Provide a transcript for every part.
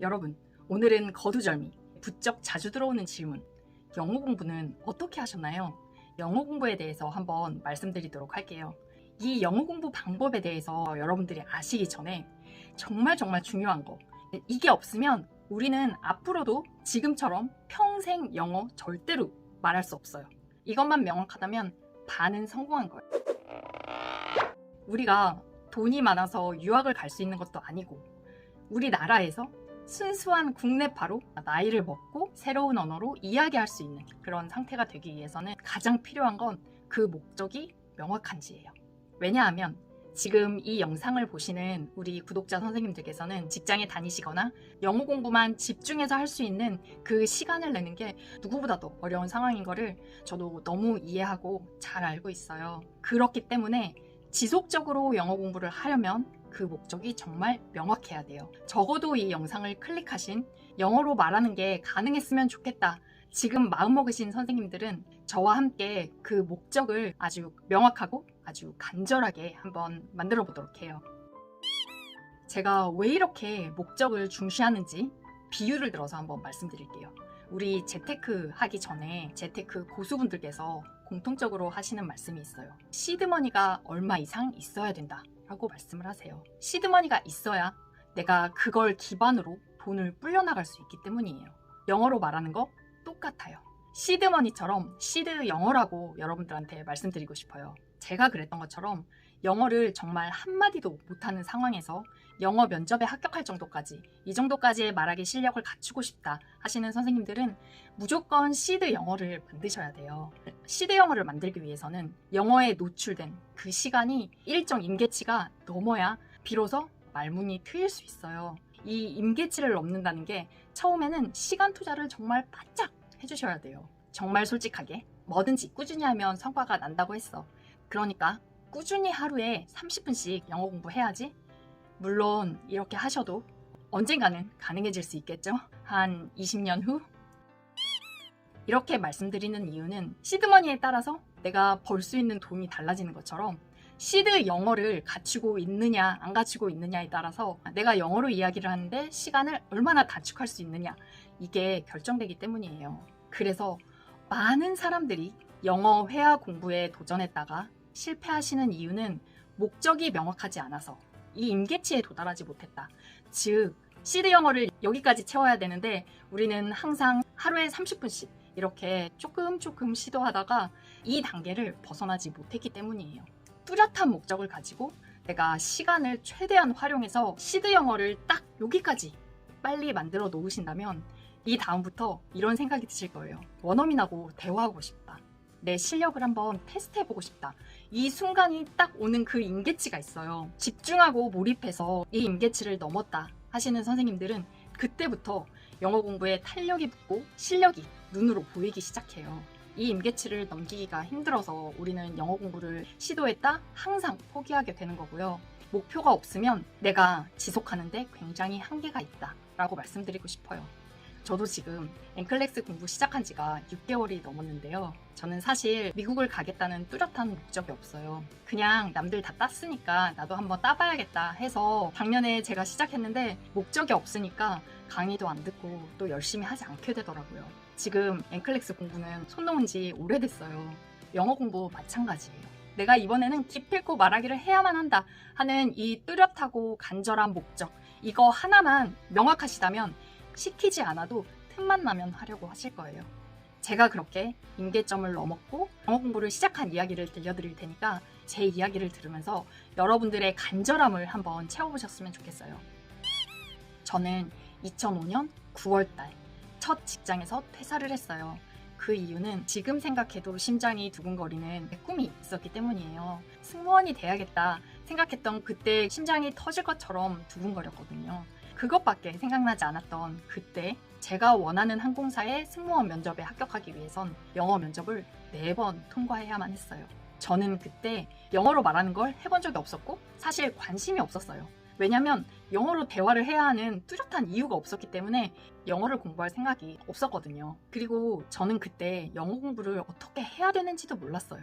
여러분, 오늘은 거두절미, 부쩍 자주 들어오는 질문. 영어 공부는 어떻게 하셨나요? 영어 공부에 대해서 한번 말씀드리도록 할게요. 이 영어 공부 방법에 대해서 여러분들이 아시기 전에 정말 중요한 거. 이게 없으면 우리는 앞으로도 지금처럼 평생 영어 절대로 말할 수 없어요. 이것만 명확하다면 반은 성공한 거예요. 우리가 돈이 많아서 유학을 갈 수 있는 것도 아니고 우리나라에서 순수한 국내파로 나이를 먹고 새로운 언어로 이야기할 수 있는 그런 상태가 되기 위해서는 가장 필요한 건 그 목적이 명확한지예요. 왜냐하면 지금 이 영상을 보시는 우리 구독자 선생님들께서는 직장에 다니시거나 영어 공부만 집중해서 할 수 있는 그 시간을 내는 게 누구보다도 어려운 상황인 거를 저도 너무 이해하고 잘 알고 있어요. 그렇기 때문에 지속적으로 영어 공부를 하려면 그 목적이 정말 명확해야 돼요. 적어도 이 영상을 클릭하신 영어로 말하는 게 가능했으면 좋겠다. 지금 마음먹으신 선생님들은 저와 함께 그 목적을 아주 명확하고 아주 간절하게 한번 만들어 보도록 해요. 제가 왜 이렇게 목적을 중시하는지 비유를 들어서 한번 말씀드릴게요. 우리 재테크 하기 전에 재테크 고수분들께서 공통적으로 하시는 말씀이 있어요. 시드머니가 얼마 이상 있어야 된다 라고 말씀을 하세요. 시드머니가 있어야 내가 그걸 기반으로 돈을 불려나갈 수 있기 때문이에요. 영어로 말하는 거 똑같아요. 시드머니처럼 시드 영어라고 여러분들한테 말씀드리고 싶어요. 제가 그랬던 것처럼 영어를 정말 한마디도 못하는 상황에서 영어 면접에 합격할 정도까지, 이 정도까지의 말하기 실력을 갖추고 싶다 하시는 선생님들은 무조건 시드 영어를 만드셔야 돼요. 시드 영어를 만들기 위해서는 영어에 노출된 그 시간이 일정 임계치가 넘어야 비로소 말문이 트일 수 있어요. 이 임계치를 넘는다는 게 처음에는 시간 투자를 정말 바짝 해주셔야 돼요. 정말 솔직하게 뭐든지 꾸준히 하면 성과가 난다고 했어. 그러니까 꾸준히 하루에 30분씩 영어 공부해야지. 물론 이렇게 하셔도 언젠가는 가능해질 수 있겠죠? 한 20년 후? 이렇게 말씀드리는 이유는 시드머니에 따라서 내가 벌 수 있는 돈이 달라지는 것처럼 시드 영어를 갖추고 있느냐 안 갖추고 있느냐에 따라서 내가 영어로 이야기를 하는데 시간을 얼마나 단축할 수 있느냐, 이게 결정되기 때문이에요. 그래서 많은 사람들이 영어 회화 공부에 도전했다가 실패하시는 이유는 목적이 명확하지 않아서 이 임계치에 도달하지 못했다. 즉 시드 영어를 여기까지 채워야 되는데 우리는 항상 하루에 30분씩 이렇게 조금 시도하다가 이 단계를 벗어나지 못했기 때문이에요. 뚜렷한 목적을 가지고 내가 시간을 최대한 활용해서 시드 영어를 딱 여기까지 빨리 만들어 놓으신다면 이 다음부터 이런 생각이 드실 거예요. 원어민하고 대화하고 싶다. 내 실력을 한번 테스트해보고 싶다. 이 순간이 딱 오는 그 임계치가 있어요. 집중하고 몰입해서 이 임계치를 넘었다 하시는 선생님들은 그때부터 영어 공부에 탄력이 붙고 실력이 눈으로 보이기 시작해요. 이 임계치를 넘기기가 힘들어서 우리는 영어 공부를 시도했다 항상 포기하게 되는 거고요. 목표가 없으면 내가 지속하는데 굉장히 한계가 있다 라고 말씀드리고 싶어요. 저도 지금 앵클렉스 공부 시작한 지가 6개월이 넘었는데요. 저는 사실 미국을 가겠다는 뚜렷한 목적이 없어요. 그냥 남들 다 땄으니까 나도 한번 따봐야겠다 해서 작년에 제가 시작했는데 목적이 없으니까 강의도 안 듣고 또 열심히 하지 않게 되더라고요. 지금 앵클렉스 공부는 손 놓은 지 오래됐어요. 영어 공부 마찬가지예요. 내가 이번에는 기필코 말하기를 해야만 한다 하는 이 뚜렷하고 간절한 목적, 이거 하나만 명확하시다면 시키지 않아도 틈만 나면 하려고 하실 거예요. 제가 그렇게 임계점을 넘었고 영어 공부를 시작한 이야기를 들려드릴 테니까 제 이야기를 들으면서 여러분들의 간절함을 한번 채워보셨으면 좋겠어요. 저는 2005년 9월달 첫 직장에서 퇴사를 했어요. 그 이유는 지금 생각해도 심장이 두근거리는 꿈이 있었기 때문이에요. 승무원이 돼야겠다 생각했던 그때 심장이 터질 것처럼 두근거렸거든요. 그것밖에 생각나지 않았던 그때 제가 원하는 항공사의 승무원 면접에 합격하기 위해선 영어 면접을 4번 통과해야만 했어요. 저는 그때 영어로 말하는 걸 해본 적이 없었고 사실 관심이 없었어요. 왜냐면 영어로 대화를 해야 하는 뚜렷한 이유가 없었기 때문에 영어를 공부할 생각이 없었거든요. 그리고 저는 그때 영어 공부를 어떻게 해야 되는지도 몰랐어요.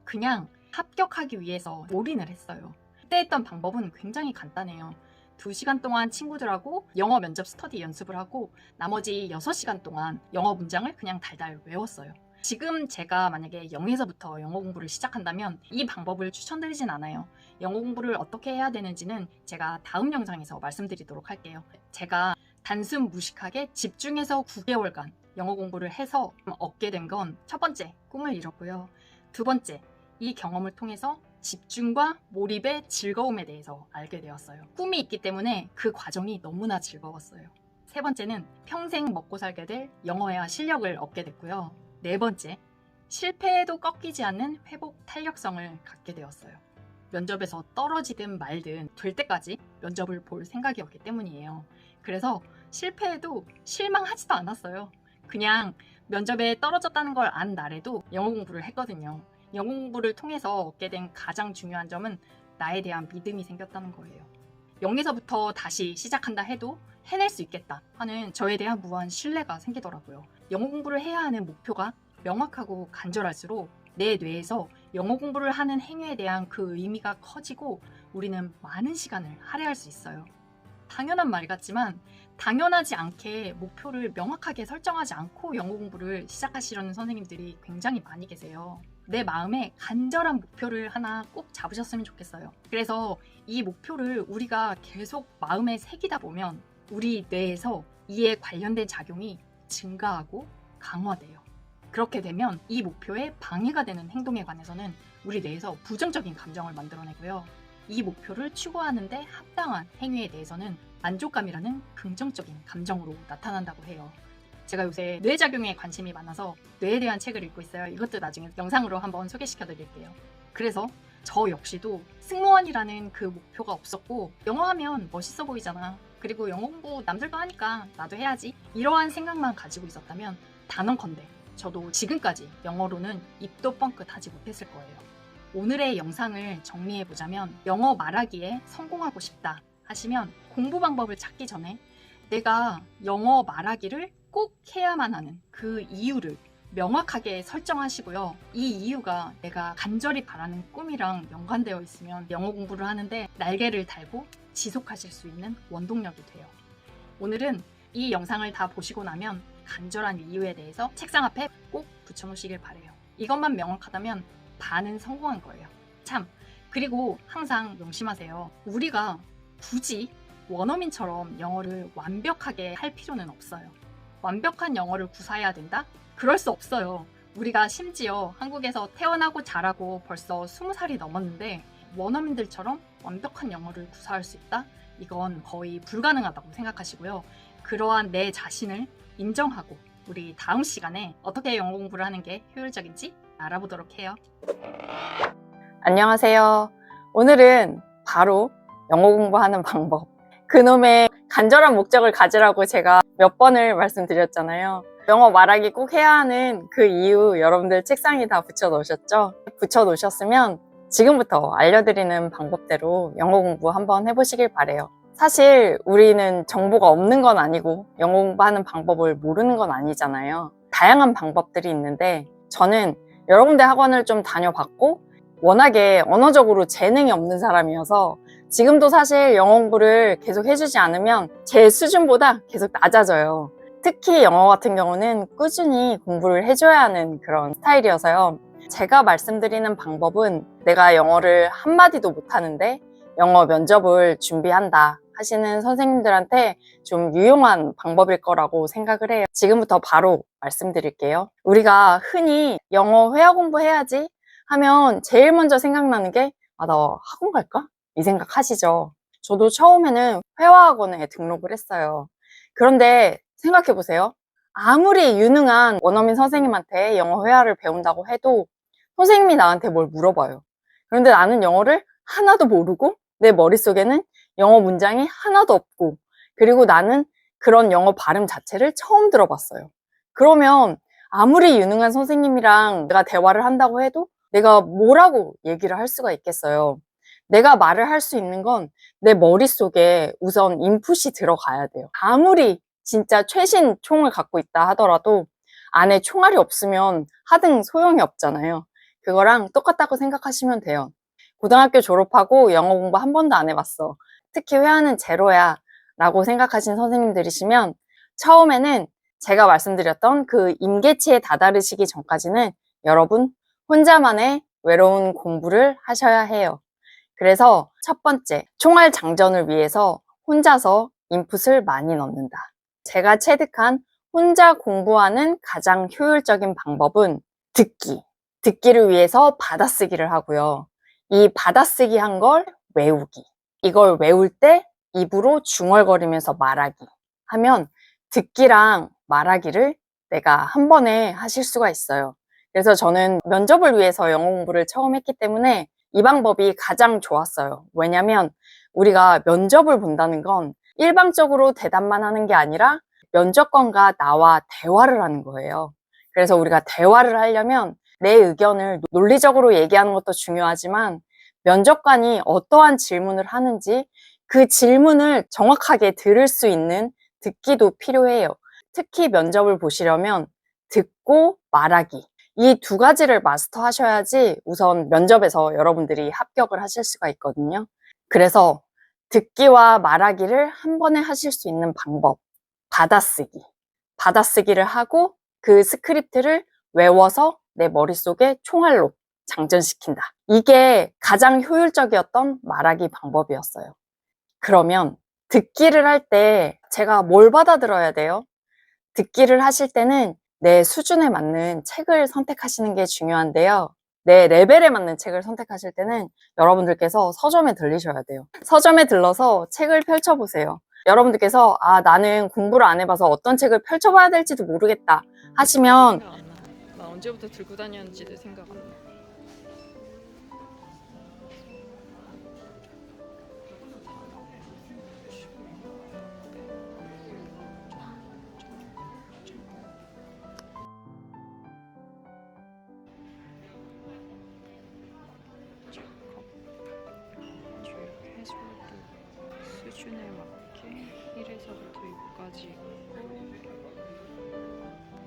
그냥 합격하기 위해서 올인을 했어요. 그때 했던 방법은 굉장히 간단해요. 2시간 동안 친구들하고 영어 면접 스터디 연습을 하고 나머지 6시간 동안 영어 문장을 그냥 달달 외웠어요. 지금 제가 만약에 0에서부터 영어 공부를 시작한다면 이 방법을 추천드리진 않아요. 영어 공부를 어떻게 해야 되는지는 제가 다음 영상에서 말씀드리도록 할게요. 제가 단순 무식하게 집중해서 9개월간 영어 공부를 해서 얻게 된 건 첫 번째, 꿈을 잃었고요. 두 번째, 이 경험을 통해서 집중과 몰입의 즐거움에 대해서 알게 되었어요. 꿈이 있기 때문에 그 과정이 너무나 즐거웠어요. 세 번째는 평생 먹고 살게 될 영어회화 실력을 얻게 됐고요. 네 번째, 실패에도 꺾이지 않는 회복 탄력성을 갖게 되었어요. 면접에서 떨어지든 말든 될 때까지 면접을 볼 생각이었기 때문이에요. 그래서 실패해도 실망하지도 않았어요. 그냥 면접에 떨어졌다는 걸 안 날에도 영어 공부를 했거든요. 영어 공부를 통해서 얻게 된 가장 중요한 점은 나에 대한 믿음이 생겼다는 거예요. 0에서부터 다시 시작한다 해도 해낼 수 있겠다 하는 저에 대한 무한 신뢰가 생기더라고요. 영어 공부를 해야 하는 목표가 명확하고 간절할수록 내 뇌에서 영어 공부를 하는 행위에 대한 그 의미가 커지고 우리는 많은 시간을 할애할 수 있어요. 당연한 말 같지만 당연하지 않게 목표를 명확하게 설정하지 않고 영어 공부를 시작하시려는 선생님들이 굉장히 많이 계세요. 내 마음에 간절한 목표를 하나 꼭 잡으셨으면 좋겠어요. 그래서 이 목표를 우리가 계속 마음에 새기다 보면 우리 뇌에서 이에 관련된 작용이 증가하고 강화돼요. 그렇게 되면 이 목표에 방해가 되는 행동에 관해서는 우리 뇌에서 부정적인 감정을 만들어내고요. 이 목표를 추구하는데 합당한 행위에 대해서는 만족감이라는 긍정적인 감정으로 나타난다고 해요. 제가 요새 뇌작용에 관심이 많아서 뇌에 대한 책을 읽고 있어요. 이것도 나중에 영상으로 한번 소개시켜 드릴게요. 그래서 저 역시도 승무원이라는 그 목표가 없었고 영어 하면 멋있어 보이잖아. 그리고 영어 공부 남들도 하니까 나도 해야지. 이러한 생각만 가지고 있었다면 단언컨대 저도 지금까지 영어로는 입도 뻥끗하지 못했을 거예요. 오늘의 영상을 정리해보자면 영어 말하기에 성공하고 싶다 하시면 공부 방법을 찾기 전에 내가 영어 말하기를 꼭 해야만 하는 그 이유를 명확하게 설정하시고요. 이 이유가 내가 간절히 바라는 꿈이랑 연관되어 있으면 영어 공부를 하는데 날개를 달고 지속하실 수 있는 원동력이 돼요. 오늘은 이 영상을 다 보시고 나면 간절한 이유에 대해서 책상 앞에 꼭 붙여놓으시길 바래요. 이것만 명확하다면 반은 성공한 거예요. 참, 그리고 항상 명심하세요. 우리가 굳이 원어민처럼 영어를 완벽하게 할 필요는 없어요. 완벽한 영어를 구사해야 된다? 그럴 수 없어요. 우리가 심지어 한국에서 태어나고 자라고 벌써 20살이 넘었는데 원어민들처럼 완벽한 영어를 구사할 수 있다? 이건 거의 불가능하다고 생각하시고요. 그러한 내 자신을 인정하고 우리 다음 시간에 어떻게 영어 공부를 하는 게 효율적인지 알아보도록 해요. 안녕하세요. 오늘은 바로 영어 공부하는 방법, 그놈의 간절한 목적을 가지라고 제가 몇 번을 말씀드렸잖아요. 영어 말하기 꼭 해야 하는 그 이유 여러분들 책상에 다 붙여 놓으셨죠? 붙여 놓으셨으면 지금부터 알려드리는 방법대로 영어 공부 한번 해보시길 바래요. 사실 우리는 정보가 없는 건 아니고 영어 공부하는 방법을 모르는 건 아니잖아요. 다양한 방법들이 있는데 저는 여러 군데 학원을 좀 다녀봤고 워낙에 언어적으로 재능이 없는 사람이어서 지금도 사실 영어 공부를 계속 해주지 않으면 제 수준보다 계속 낮아져요. 특히 영어 같은 경우는 꾸준히 공부를 해줘야 하는 그런 스타일이어서요. 제가 말씀드리는 방법은 내가 영어를 한마디도 못하는데 영어 면접을 준비한다 하시는 선생님들한테 좀 유용한 방법일 거라고 생각을 해요. 지금부터 바로 말씀드릴게요. 우리가 흔히 영어 회화 공부해야지 하면 제일 먼저 생각나는 게 나 학원 갈까? 이 생각 하시죠? 저도 처음에는 회화학원에 등록을 했어요. 그런데 생각해보세요. 아무리 유능한 원어민 선생님한테 영어 회화를 배운다고 해도 선생님이 나한테 뭘 물어봐요. 그런데 나는 영어를 하나도 모르고 내 머릿속에는 영어 문장이 하나도 없고 그리고 나는 그런 영어 발음 자체를 처음 들어봤어요. 그러면 아무리 유능한 선생님이랑 내가 대화를 한다고 해도 내가 뭐라고 얘기를 할 수가 있겠어요. 내가 말을 할 수 있는 건 내 머릿속에 우선 인풋이 들어가야 돼요. 아무리 진짜 최신 총을 갖고 있다 하더라도 안에 총알이 없으면 하등 소용이 없잖아요. 그거랑 똑같다고 생각하시면 돼요. 고등학교 졸업하고 영어 공부 한 번도 안 해봤어. 특히 회화는 제로야 라고 생각하신 선생님들이시면 처음에는 제가 말씀드렸던 그 임계치에 다다르시기 전까지는 여러분 혼자만의 외로운 공부를 하셔야 해요. 그래서 첫 번째, 총알 장전을 위해서 혼자서 인풋을 많이 넣는다. 제가 체득한 혼자 공부하는 가장 효율적인 방법은 듣기. 듣기를 위해서 받아쓰기를 하고요. 이 받아쓰기 한 걸 외우기. 이걸 외울 때 입으로 중얼거리면서 말하기 하면 듣기랑 말하기를 내가 한 번에 하실 수가 있어요. 그래서 저는 면접을 위해서 영어 공부를 처음 했기 때문에 이 방법이 가장 좋았어요. 왜냐면 우리가 면접을 본다는 건 일방적으로 대답만 하는 게 아니라 면접관과 나와 대화를 하는 거예요. 그래서 우리가 대화를 하려면 내 의견을 논리적으로 얘기하는 것도 중요하지만 면접관이 어떠한 질문을 하는지 그 질문을 정확하게 들을 수 있는 듣기도 필요해요. 특히 면접을 보시려면 듣고 말하기. 이 두 가지를 마스터 하셔야지 우선 면접에서 여러분들이 합격을 하실 수가 있거든요. 그래서 듣기와 말하기를 한 번에 하실 수 있는 방법. 받아쓰기. 받아쓰기를 하고 그 스크립트를 외워서 내 머릿속에 총알로 장전시킨다. 이게 가장 효율적이었던 말하기 방법이었어요. 그러면 듣기를 할 때 제가 뭘 받아들어야 돼요? 듣기를 하실 때는 내 수준에 맞는 책을 선택하시는 게 중요한데요. 내 레벨에 맞는 책을 선택하실 때는 여러분들께서 서점에 들리셔야 돼요. 서점에 들러서 책을 펼쳐보세요. 여러분들께서 나는 공부를 안 해봐서 어떤 책을 펼쳐봐야 될지도 모르겠다 하시면 생각 안 나. 나 언제부터 들고 다녔는지도 생각 안 나. 수준에 맞게 1에서부터 6까지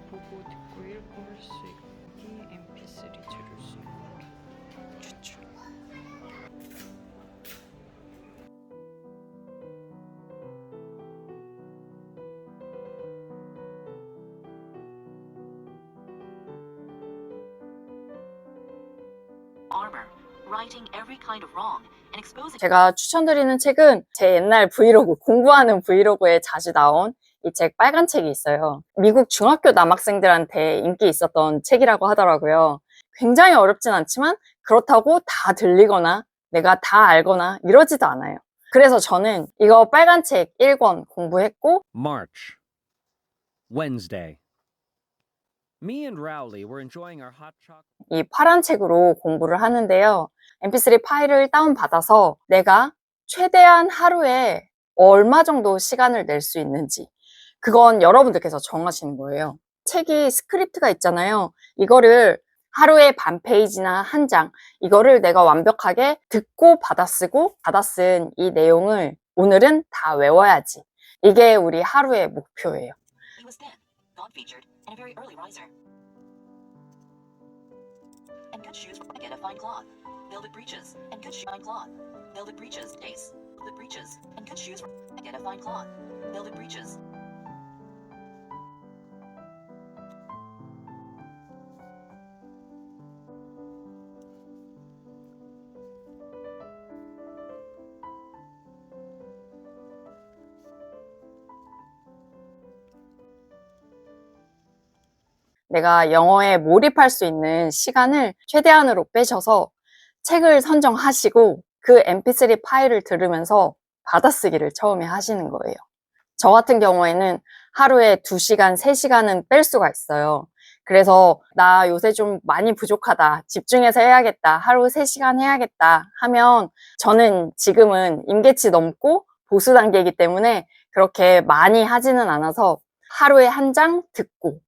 보고 듣고 읽고 할 수 있기 mp3 들을 수 있기 추천. armor, righting every kind of wrong and exposing 제가 추천드리는 책은 제 옛날 브이로그, 공부하는 브이로그에 자주 나온 이 책, 빨간 책이 있어요. 미국 중학교 남학생들한테 인기 있었던 책이라고 하더라고요. 굉장히 어렵진 않지만 그렇다고 다 들리거나 내가 다 알거나 이러지도 않아요. 그래서 저는 이거 빨간 책 1권 공부했고 March. Wednesday. Me and Rowley were enjoying our hot chocolate. 이 파란 책으로 공부를 하는데요. mp3 파일을 다운받아서 내가 최대한 하루에 얼마 정도 시간을 낼 수 있는지 그건 여러분들께서 정하시는 거예요. 책이 스크립트가 있잖아요. 이거를 하루에 반 페이지나 한 장 이거를 내가 완벽하게 듣고 받아쓰고 받아쓴 이 내용을 오늘은 다 외워야지. 이게 우리 하루의 목표예요. he was thin, God-featured, and a very early riser. And good shoes from get a fine cloth. Velvet breeches and good fine cloth. Velvet breeches days. Velvet breeches and good shoes from get a fine cloth. Velvet breeches. 내가 영어에 몰입할 수 있는 시간을 최대한으로 빼셔서 책을 선정하시고 그 mp3 파일을 들으면서 받아쓰기를 처음에 하시는 거예요. 저 같은 경우에는 하루에 2시간, 3시간은 뺄 수가 있어요. 그래서 나 요새 좀 많이 부족하다, 집중해서 해야겠다, 하루 3시간 해야겠다 하면 저는 지금은 임계치 넘고 보수 단계이기 때문에 그렇게 많이 하지는 않아서 하루에 한 장 듣고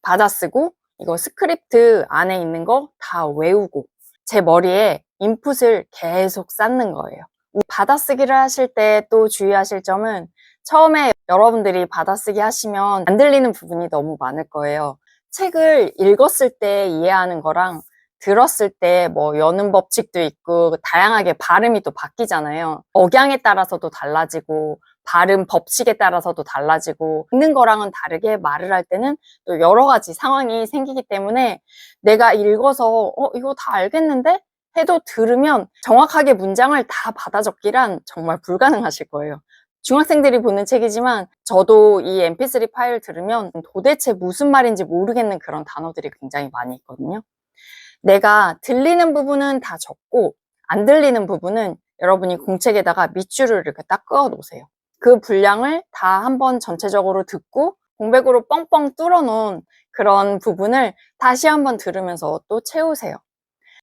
받아쓰고 이거 스크립트 안에 있는 거 다 외우고 제 머리에 인풋을 계속 쌓는 거예요. 받아쓰기를 하실 때 또 주의하실 점은 처음에 여러분들이 받아쓰기 하시면 안 들리는 부분이 너무 많을 거예요. 책을 읽었을 때 이해하는 거랑 들었을 때 뭐 여는 법칙도 있고 다양하게 발음이 또 바뀌잖아요. 억양에 따라서도 달라지고 발음 법칙에 따라서도 달라지고 듣는 거랑은 다르게 말을 할 때는 또 여러 가지 상황이 생기기 때문에 내가 읽어서 이거 다 알겠는데? 해도 들으면 정확하게 문장을 다 받아 적기란 정말 불가능하실 거예요. 중학생들이 보는 책이지만 저도 이 mp3 파일 들으면 도대체 무슨 말인지 모르겠는 그런 단어들이 굉장히 많이 있거든요. 내가 들리는 부분은 다 적고 안 들리는 부분은 여러분이 공책에다가 밑줄을 이렇게 딱 그어 놓으세요. 그 분량을 다 한번 전체적으로 듣고 공백으로 뻥뻥 뚫어 놓은 그런 부분을 다시 한번 들으면서 또 채우세요.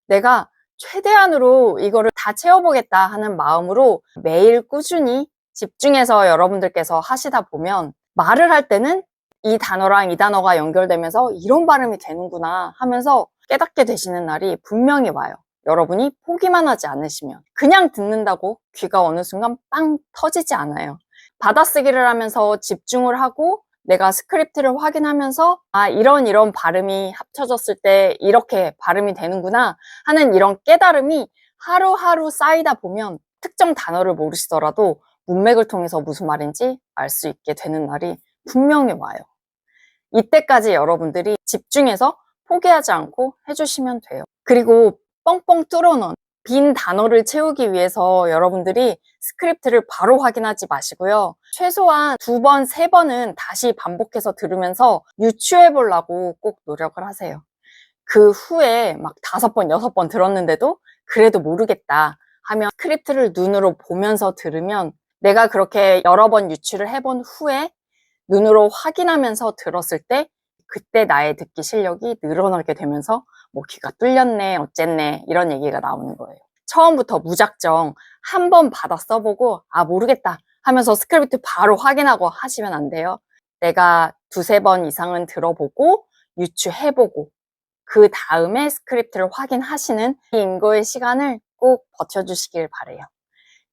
내가 최대한으로 이거를 다 채워보겠다 하는 마음으로 매일 꾸준히 집중해서 여러분들께서 하시다 보면 말을 할 때는 이 단어랑 이 단어가 연결되면서 이런 발음이 되는구나 하면서 깨닫게 되시는 날이 분명히 와요. 여러분이 포기만 하지 않으시면. 그냥 듣는다고 귀가 어느 순간 빵 터지지 않아요. 받아쓰기를 하면서 집중을 하고 내가 스크립트를 확인하면서 이런 발음이 합쳐졌을 때 이렇게 발음이 되는구나 하는 이런 깨달음이 하루하루 쌓이다 보면 특정 단어를 모르시더라도 문맥을 통해서 무슨 말인지 알 수 있게 되는 날이 분명히 와요. 이때까지 여러분들이 집중해서 포기하지 않고 해주시면 돼요. 그리고 뻥뻥 뚫어놓은 빈 단어를 채우기 위해서 여러분들이 스크립트를 바로 확인하지 마시고요. 최소한 2번, 3번은 다시 반복해서 들으면서 유추해 보려고 꼭 노력을 하세요. 그 후에 막 5번, 6번 들었는데도 그래도 모르겠다 하면 스크립트를 눈으로 보면서 들으면 내가 그렇게 여러 번 유추를 해본 후에 눈으로 확인하면서 들었을 때 그때 나의 듣기 실력이 늘어나게 되면서 뭐 귀가 뚫렸네 어쨌네 이런 얘기가 나오는 거예요. 처음부터 무작정 한 번 받아 써보고 모르겠다 하면서 스크립트 바로 확인하고 하시면 안 돼요. 내가 2-3번 이상은 들어보고 유추해보고 그 다음에 스크립트를 확인하시는 이 인고의 시간을 꼭 버텨주시길 바래요.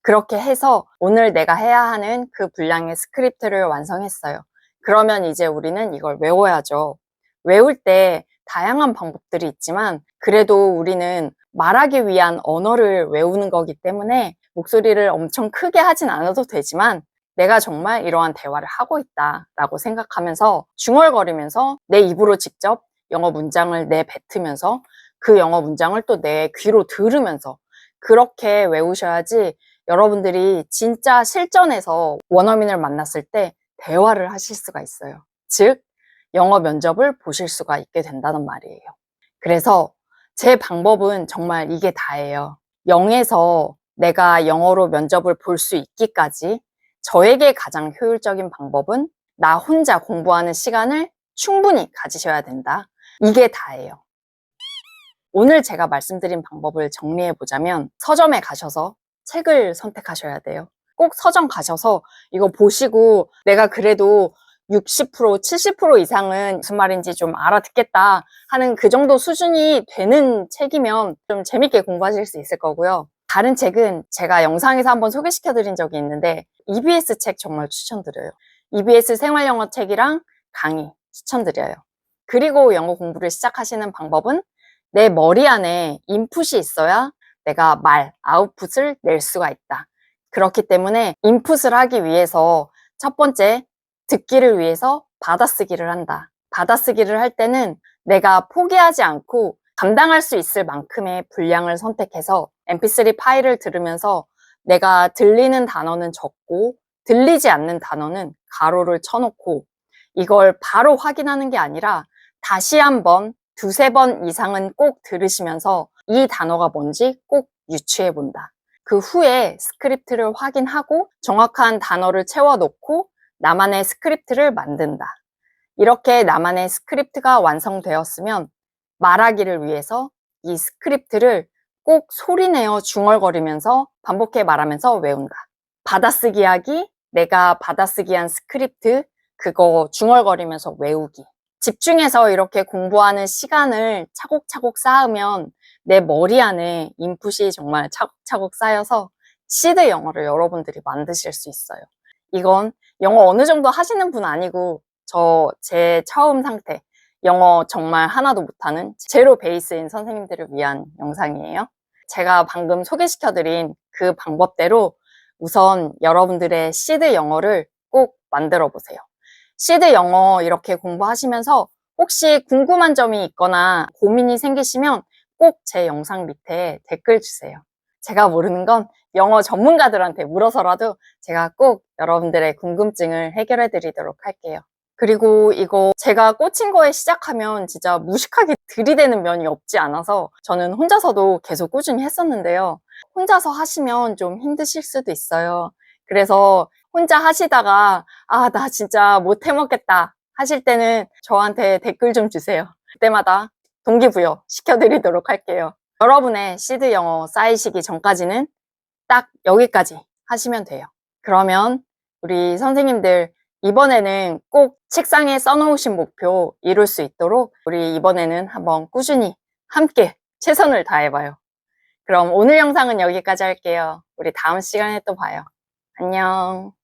그렇게 해서 오늘 내가 해야 하는 그 분량의 스크립트를 완성했어요. 그러면 이제 우리는 이걸 외워야죠. 외울 때 다양한 방법들이 있지만 그래도 우리는 말하기 위한 언어를 외우는 거기 때문에 목소리를 엄청 크게 하진 않아도 되지만 내가 정말 이러한 대화를 하고 있다라고 생각하면서 중얼거리면서 내 입으로 직접 영어 문장을 내뱉으면서 그 영어 문장을 또 내 귀로 들으면서 그렇게 외우셔야지 여러분들이 진짜 실전에서 원어민을 만났을 때 대화를 하실 수가 있어요. 즉, 영어 면접을 보실 수가 있게 된다는 말이에요. 그래서 제 방법은 정말 이게 다예요. 0에서 내가 영어로 면접을 볼 수 있기까지 저에게 가장 효율적인 방법은 나 혼자 공부하는 시간을 충분히 가지셔야 된다. 이게 다예요. 오늘 제가 말씀드린 방법을 정리해 보자면 서점에 가셔서 책을 선택하셔야 돼요. 꼭 서점 가셔서 이거 보시고 내가 그래도 60%, 70% 이상은 무슨 말인지 좀 알아듣겠다 하는 그 정도 수준이 되는 책이면 좀 재밌게 공부하실 수 있을 거고요. 다른 책은 제가 영상에서 한번 소개시켜 드린 적이 있는데 EBS 책 정말 추천드려요. EBS 생활영어 책이랑 강의 추천드려요. 그리고 영어 공부를 시작하시는 방법은 내 머리 안에 인풋이 있어야 내가 아웃풋을 낼 수가 있다. 그렇기 때문에 인풋을 하기 위해서 첫 번째, 듣기를 위해서 받아쓰기를 한다. 받아쓰기를 할 때는 내가 포기하지 않고 감당할 수 있을 만큼의 분량을 선택해서 mp3 파일을 들으면서 내가 들리는 단어는 적고 들리지 않는 단어는 가로를 쳐놓고 이걸 바로 확인하는 게 아니라 다시 한번 2-3번 이상은 꼭 들으시면서 이 단어가 뭔지 꼭 유추해 본다. 그 후에 스크립트를 확인하고 정확한 단어를 채워놓고 나만의 스크립트를 만든다. 이렇게 나만의 스크립트가 완성되었으면 말하기를 위해서 이 스크립트를 꼭 소리내어 중얼거리면서 반복해 말하면서 외운다. 받아쓰기 하기, 내가 받아쓰기 한 스크립트, 그거 중얼거리면서 외우기. 집중해서 이렇게 공부하는 시간을 차곡차곡 쌓으면 내 머리 안에 인풋이 정말 차곡차곡 쌓여서 시드 영어를 여러분들이 만드실 수 있어요. 이건 영어 어느 정도 하시는 분 아니고 제 처음 상태, 영어 정말 하나도 못하는 제로 베이스인 선생님들을 위한 영상이에요. 제가 방금 소개시켜드린 그 방법대로 우선 여러분들의 시드 영어를 꼭 만들어 보세요. 시드 영어 이렇게 공부하시면서 혹시 궁금한 점이 있거나 고민이 생기시면 꼭 제 영상 밑에 댓글 주세요. 제가 모르는 건 영어 전문가들한테 물어서라도 제가 꼭 여러분들의 궁금증을 해결해 드리도록 할게요. 그리고 이거 제가 꽂힌 거에 시작하면 진짜 무식하게 들이대는 면이 없지 않아서 저는 혼자서도 계속 꾸준히 했었는데요. 혼자서 하시면 좀 힘드실 수도 있어요. 그래서 혼자 하시다가 나 진짜 못 해먹겠다 하실 때는 저한테 댓글 좀 주세요. 그때마다 동기부여 시켜드리도록 할게요. 여러분의 시드 영어 쌓이시기 전까지는 딱 여기까지 하시면 돼요. 그러면 우리 선생님들 이번에는 꼭 책상에 써놓으신 목표 이룰 수 있도록 우리 이번에는 한번 꾸준히 함께 최선을 다해봐요. 그럼 오늘 영상은 여기까지 할게요. 우리 다음 시간에 또 봐요. 안녕.